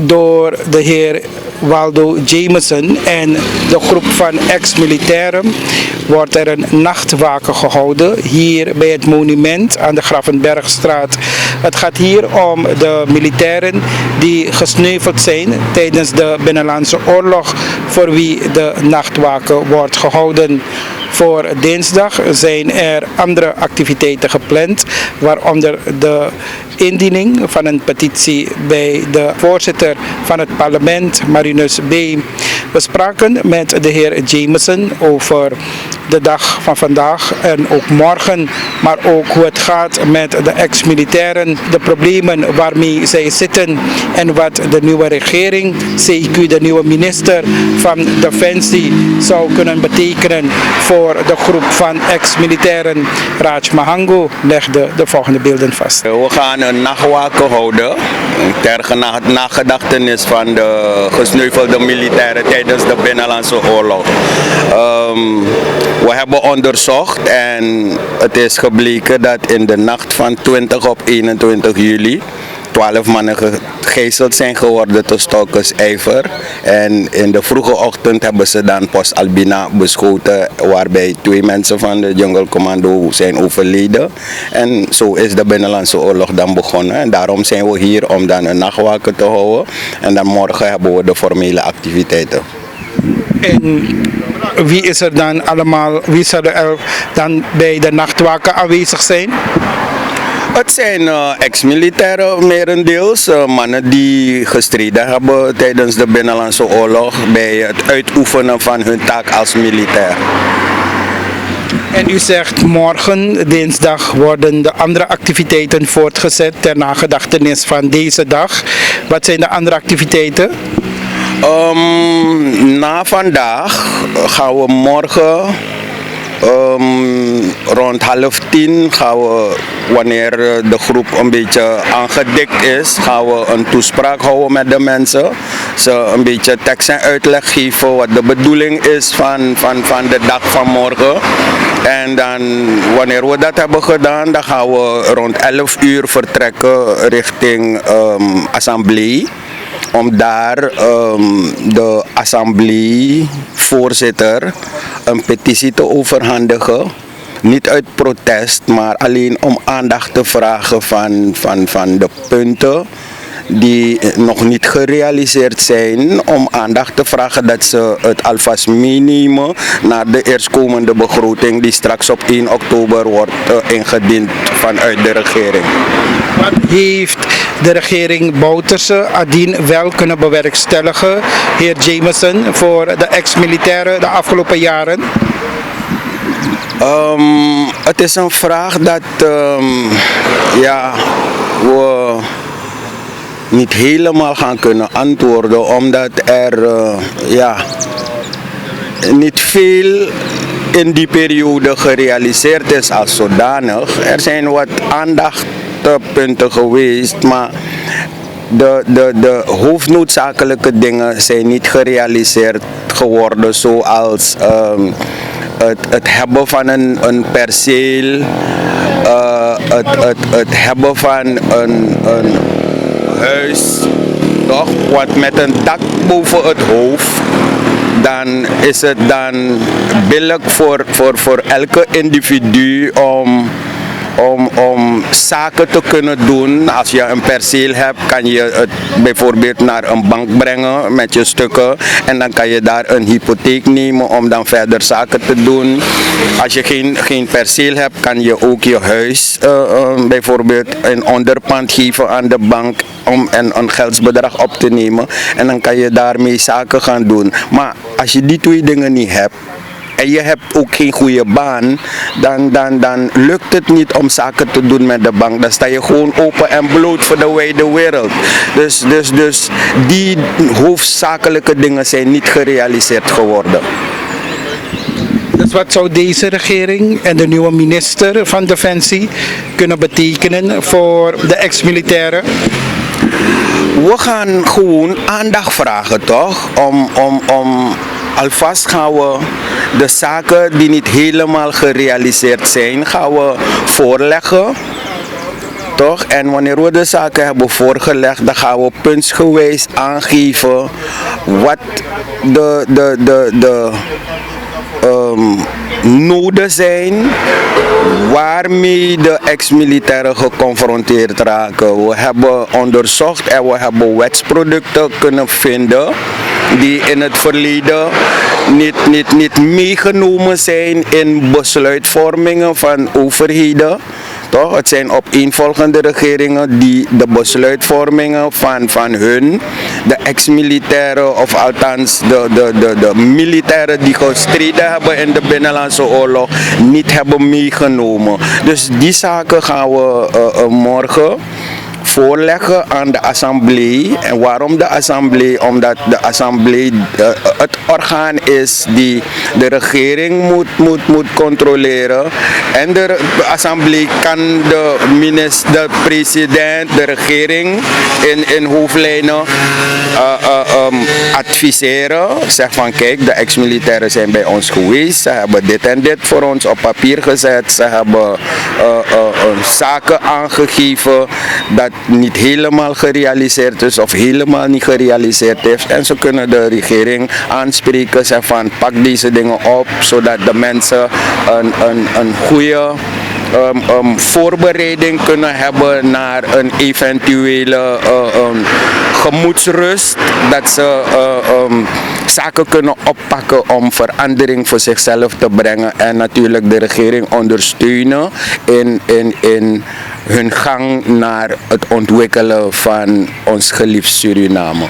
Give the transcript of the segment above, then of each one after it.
door de heer Waldo Jameson en de groep van ex-militairen wordt er een nachtwaken gehouden hier bij het monument aan de Gravenbergstraat. Het gaat hier om de militairen die gesneuveld zijn tijdens de Binnenlandse Oorlog, voor wie de nachtwaken wordt gehouden. Voor dinsdag zijn er andere activiteiten gepland, waaronder de indiening van een petitie bij de voorzitter van het parlement, Marinus B. We spraken met de heer Jameson over de dag van vandaag en ook morgen, maar ook hoe het gaat met de ex-militairen, de problemen waarmee zij zitten en wat de nieuwe regering, CQ de nieuwe minister van Defensie, zou kunnen betekenen voor de groep van ex-militairen. Raj Mahango legde de volgende beelden vast. We gaan een nachtwaken houden ter nagedachtenis van de gesneuvelde militairen tijdens de Binnenlandse Oorlog. We hebben onderzocht en het is gebleken dat in de nacht van 20 op 21 juli 12 mannen gegijzeld zijn geworden tot Stokkersijver. En in de vroege ochtend hebben ze dan Post Albina beschoten, waarbij 2 mensen van de Jungle Commando zijn overleden. En zo is de Binnenlandse Oorlog dan begonnen. En daarom zijn we hier om dan een nachtwaken te houden. En dan morgen hebben we de formele activiteiten. En wie is er dan allemaal, wie zal er dan bij de nachtwaken aanwezig zijn? Het zijn ex-militairen merendeels, mannen die gestreden hebben tijdens de Binnenlandse Oorlog bij het uitoefenen van hun taak als militair. En u zegt morgen, dinsdag, worden de andere activiteiten voortgezet ter nagedachtenis van deze dag. Wat zijn de andere activiteiten? Na vandaag gaan we morgen rond 9:30 gaan we, wanneer de groep een beetje aangedikt is, gaan we een toespraak houden met de mensen. Ze een beetje tekst en uitleg geven wat de bedoeling is van de dag van morgen. En dan, wanneer we dat hebben gedaan, dan gaan we rond 11 uur vertrekken richting assemblee. Om daar de assembleevoorzitter een petitie te overhandigen. Niet uit protest, maar alleen om aandacht te vragen van de punten die nog niet gerealiseerd zijn, om aandacht te vragen dat ze het alvast meenemen naar de eerstkomende begroting die straks op 1 oktober wordt ingediend vanuit de regering. Wat heeft de regering Bouterse adien wel kunnen bewerkstelligen, heer Jameson, voor de ex-militairen de afgelopen jaren? Het is een vraag dat we niet helemaal gaan kunnen antwoorden, omdat er niet veel in die periode gerealiseerd is als zodanig. Er zijn wat aandachtspunten geweest, maar de hoofdnoodzakelijke dingen zijn niet gerealiseerd geworden, zoals het hebben van een perceel, het hebben van een huis, toch, wat met een dak boven het hoofd. Dan is het dan billijk voor elke individu om zaken te kunnen doen. Als je een perceel hebt, kan je het bijvoorbeeld naar een bank brengen met je stukken. En dan kan je daar een hypotheek nemen om dan verder zaken te doen. Als je geen perceel hebt, kan je ook je huis bijvoorbeeld een onderpand geven aan de bank om een geldsbedrag op te nemen. En dan kan je daarmee zaken gaan doen. Maar als je die 2 dingen niet hebt, en je hebt ook geen goede baan, dan lukt het niet om zaken te doen met de bank. Dan sta je gewoon open en bloot voor de wijde wereld. Dus die hoofdzakelijke dingen zijn niet gerealiseerd geworden. Dus wat zou deze regering en de nieuwe minister van Defensie kunnen betekenen voor de ex-militairen? We gaan gewoon aandacht vragen, toch? Om alvast gaan we de zaken die niet helemaal gerealiseerd zijn, gaan we voorleggen. Toch? En wanneer we de zaken hebben voorgelegd, dan gaan we puntsgewijs aangeven wat de noden zijn waarmee de ex-militairen geconfronteerd raken. We hebben onderzocht en we hebben wetsproducten kunnen vinden die in het verleden niet meegenomen zijn in besluitvormingen van overheden. Toch? Het zijn opeenvolgende regeringen die de besluitvormingen van hun, de ex-militairen of althans de militairen die gestreden hebben in de Binnenlandse Oorlog, niet hebben meegenomen. Dus die zaken gaan we morgen voorleggen aan de assemblee. En waarom de assemblee? Omdat de assemblee het orgaan is die de regering moet controleren. En de assemblee kan de president, de regering in hoofdlijnen adviseren. Zeg van kijk, de ex-militairen zijn bij ons geweest. Ze hebben dit en dit voor ons op papier gezet. Ze hebben zaken aangegeven dat niet helemaal gerealiseerd is of helemaal niet gerealiseerd heeft. En ze kunnen de regering aanspreken, zeggen van pak deze dingen op, zodat de mensen een goede voorbereiding kunnen hebben naar een eventuele gemoedsrust, dat ze zaken kunnen oppakken om verandering voor zichzelf te brengen en natuurlijk de regering ondersteunen in hun gang naar het ontwikkelen van ons geliefd Suriname.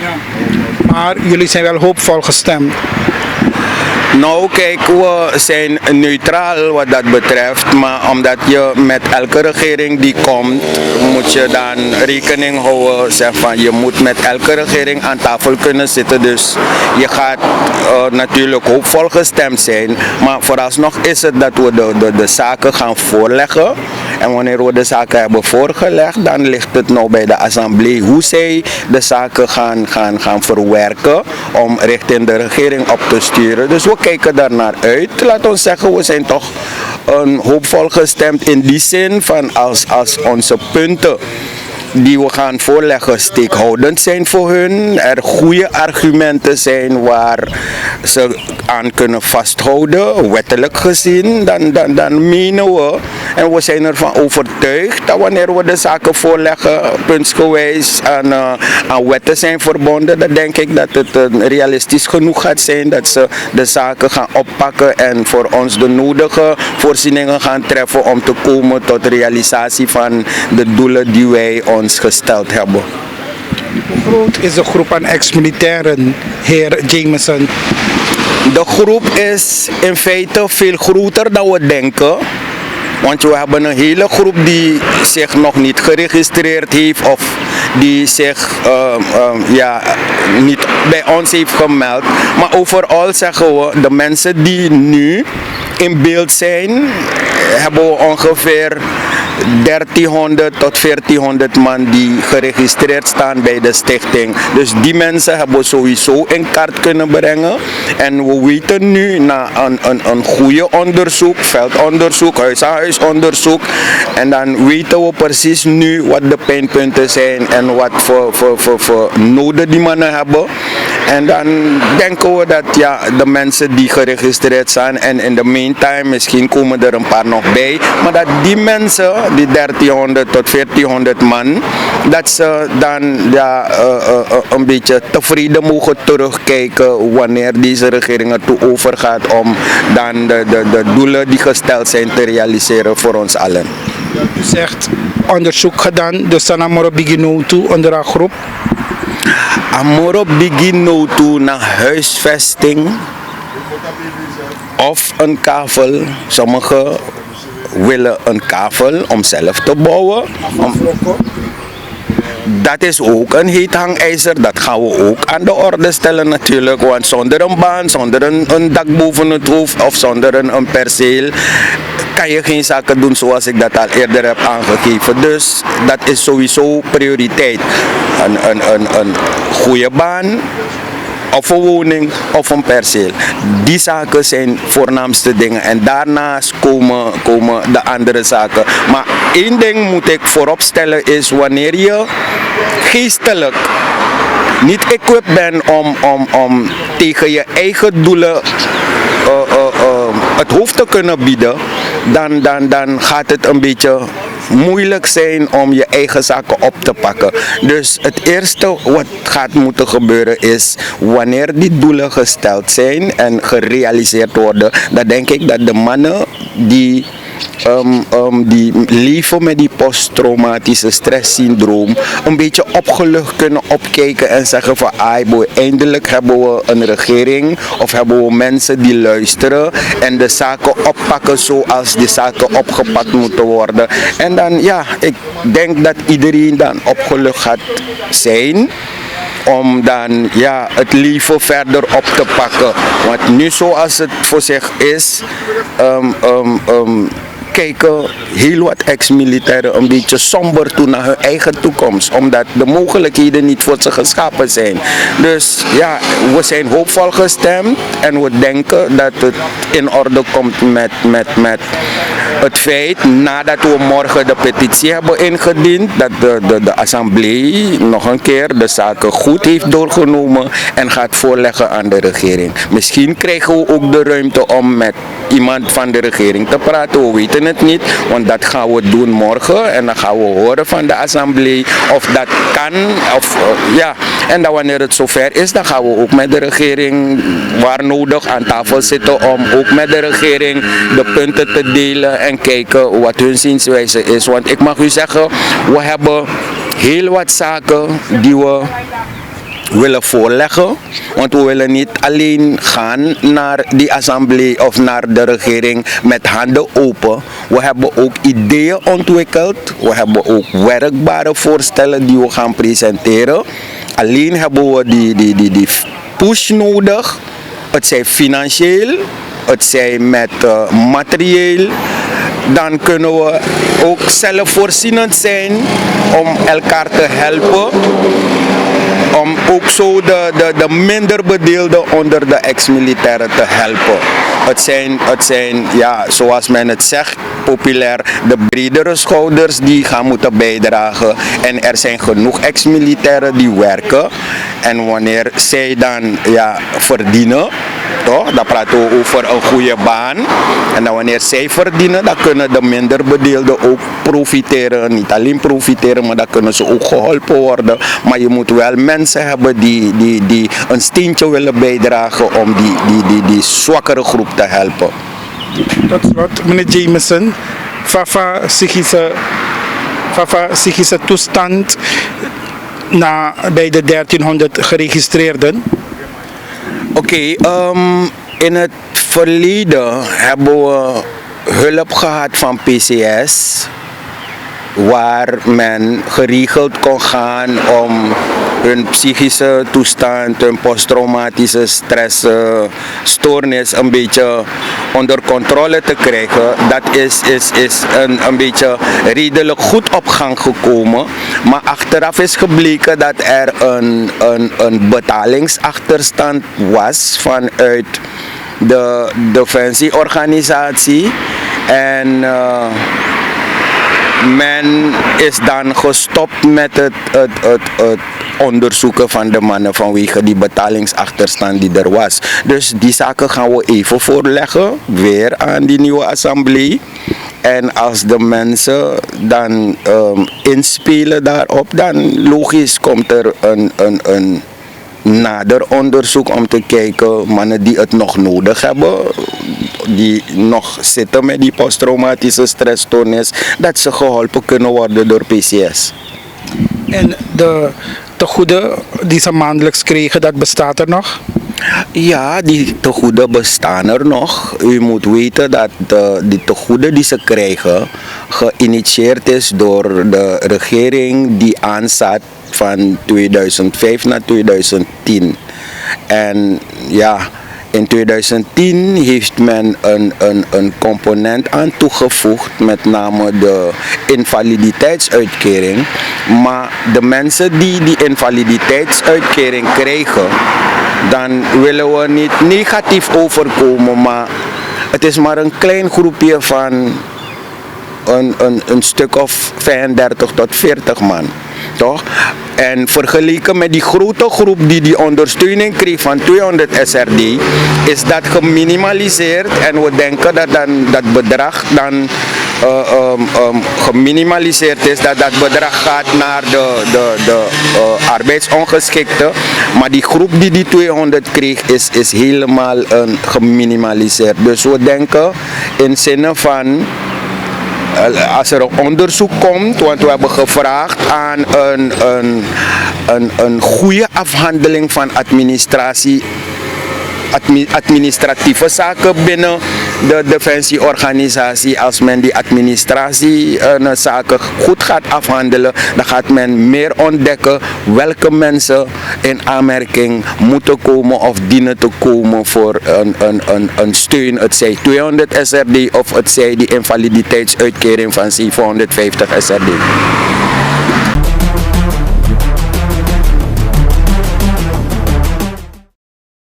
Ja. Maar jullie zijn wel hoopvol gestemd. Nou kijk, we zijn neutraal wat dat betreft, maar omdat je met elke regering die komt, moet je dan rekening houden, zeg van je moet met elke regering aan tafel kunnen zitten, dus je gaat natuurlijk hoopvol gestemd zijn, maar vooralsnog is het dat we de zaken gaan voorleggen. En wanneer we de zaken hebben voorgelegd, dan ligt het nou bij de assemblee hoe zij de zaken gaan verwerken om richting de regering op te sturen. Dus we kijken daar naar uit. Laat ons zeggen, we zijn toch hoopvol gestemd in die zin van als onze punten die we gaan voorleggen steekhoudend zijn voor hun, er goede argumenten zijn waar ze aan kunnen vasthouden, wettelijk gezien, dan menen we en we zijn ervan overtuigd dat wanneer we de zaken voorleggen, puntsgewijs aan wetten zijn verbonden, dan denk ik dat het realistisch genoeg gaat zijn dat ze de zaken gaan oppakken en voor ons de nodige voorzieningen gaan treffen om te komen tot realisatie van de doelen die wij ons gesteld hebben. Hoe groot is de groep aan ex-militairen, heer Jameson? De groep is in feite veel groter dan we denken. Want we hebben een hele groep die zich nog niet geregistreerd heeft of die zich niet bij ons heeft gemeld. Maar overal zeggen we, de mensen die nu in beeld zijn, hebben we ongeveer 1300 tot 1400 man die geregistreerd staan bij de stichting. Dus die mensen hebben we sowieso in kaart kunnen brengen. En we weten nu na een goede onderzoek, veldonderzoek, huis-aan-huis-onderzoek. En dan weten we precies nu wat de pijnpunten zijn en wat voor noden die mannen hebben. En dan denken we dat de mensen die geregistreerd zijn en in de meantime misschien komen er een paar nog bij. Maar dat die mensen, die 1300 tot 1400 man, dat ze dan een beetje tevreden mogen terugkijken wanneer deze regering ertoe overgaat om dan de doelen die gesteld zijn te realiseren voor ons allen. U zegt onderzoek gedaan, dus dan amoro begin toe onder een groep. Amoro begin toe naar huisvesting of een kavel. Sommigen willen een kavel om zelf te bouwen. Dat is ook een heet hangijzer, dat gaan we ook aan de orde stellen natuurlijk. Want zonder een baan, zonder een dak boven het hoofd of zonder een perceel kan je geen zaken doen zoals ik dat al eerder heb aangegeven. Dus dat is sowieso prioriteit. Een goede baan of een woning of een perceel. Die zaken zijn voornaamste dingen. En daarnaast komen de andere zaken. Maar één ding moet ik voorop stellen is wanneer je geestelijk niet equipped bent om tegen je eigen doelen het hoofd te kunnen bieden, dan gaat het een beetje moeilijk zijn om je eigen zaken op te pakken. Dus het eerste wat gaat moeten gebeuren is, wanneer die doelen gesteld zijn en gerealiseerd worden, dan denk ik dat de mannen die leven met die posttraumatische stresssyndroom een beetje opgelucht kunnen opkijken en zeggen van boy, eindelijk hebben we een regering of hebben we mensen die luisteren en de zaken oppakken zoals die zaken opgepakt moeten worden. En dan ik denk dat iedereen dan opgelucht gaat zijn om dan het leven verder op te pakken. Want nu zoals het voor zich is, kijken heel wat ex-militairen een beetje somber toe naar hun eigen toekomst. Omdat de mogelijkheden niet voor ze geschapen zijn. Dus we zijn hoopvol gestemd en we denken dat het in orde komt met het feit, nadat we morgen de petitie hebben ingediend, dat de assemblee nog een keer de zaken goed heeft doorgenomen en gaat voorleggen aan de regering. Misschien krijgen we ook de ruimte om met iemand van de regering te praten. We weten het niet, want dat gaan we doen morgen en dan gaan we horen van de assemblee of dat kan. En dan wanneer het zover is, dan gaan we ook met de regering waar nodig aan tafel zitten om ook met de regering de punten te delen en kijken wat hun zienswijze is. Want ik mag u zeggen, we hebben heel wat zaken die we willen voorleggen. Want we willen niet alleen gaan naar die assemblee of naar de regering met handen open. We hebben ook ideeën ontwikkeld. We hebben ook werkbare voorstellen die we gaan presenteren. Alleen hebben we die push nodig. Het zij financieel, het zij met materieel. Dan kunnen we ook zelfvoorzienend zijn om elkaar te helpen. Om ook zo de minder bedeelden onder de ex-militairen te helpen. Het zijn, zoals men het zegt, populair, de bredere schouders die gaan moeten bijdragen. En er zijn genoeg ex-militairen die werken. En wanneer zij dan verdienen, toch? Dan praten we over een goede baan. En dan wanneer zij verdienen, dan kunnen de minder bedeelden ook profiteren. Niet alleen profiteren, maar dan kunnen ze ook geholpen worden. Maar je moet wel mensen hebben die een steentje willen bijdragen om die zwakkere groep te helpen. Tot slot, meneer Jameson, Fafa psychische toestand bij de 1300 geregistreerden. Oké, in het verleden hebben we hulp gehad van PCS, waar men geregeld kon gaan om hun psychische toestand, hun posttraumatische stressstoornis een beetje onder controle te krijgen. Dat is een beetje redelijk goed op gang gekomen. Maar achteraf is gebleken dat er een betalingsachterstand was vanuit de defensieorganisatie. En men is dan gestopt met het onderzoeken van de mannen vanwege die betalingsachterstand die er was. Dus die zaken gaan we even voorleggen, weer aan die nieuwe assemblee. En als de mensen dan inspelen daarop, dan logisch komt er een nader onderzoek om te kijken, mannen die het nog nodig hebben, die nog zitten met die posttraumatische stressstoornis, dat ze geholpen kunnen worden door PCS. En de tegoeden die ze maandelijks kregen, dat bestaat er nog? Ja, die tegoeden bestaan er nog. U moet weten dat die tegoeden die ze krijgen geïnitieerd is door de regering die aanzat van 2005 naar 2010. En In 2010 heeft men een component aan toegevoegd, met name de invaliditeitsuitkering. Maar de mensen die die invaliditeitsuitkering krijgen, dan willen we niet negatief overkomen, maar het is maar een klein groepje van een stuk of 35 tot 40 man. Toch? En vergeleken met die grote groep die ondersteuning kreeg van 200 SRD, is dat geminimaliseerd en we denken dat dat bedrag dan geminimaliseerd is, dat bedrag gaat naar de arbeidsongeschikte, maar die groep die 200 kreeg is helemaal geminimaliseerd. Dus we denken in zin van, als er een onderzoek komt, want we hebben gevraagd aan een goede afhandeling van administratieve zaken binnen de defensieorganisatie. Als men die administratiezaken goed gaat afhandelen, dan gaat men meer ontdekken welke mensen in aanmerking moeten komen of dienen te komen voor een steun. Het zij 200 SRD of het zij die invaliditeitsuitkering van 750 SRD.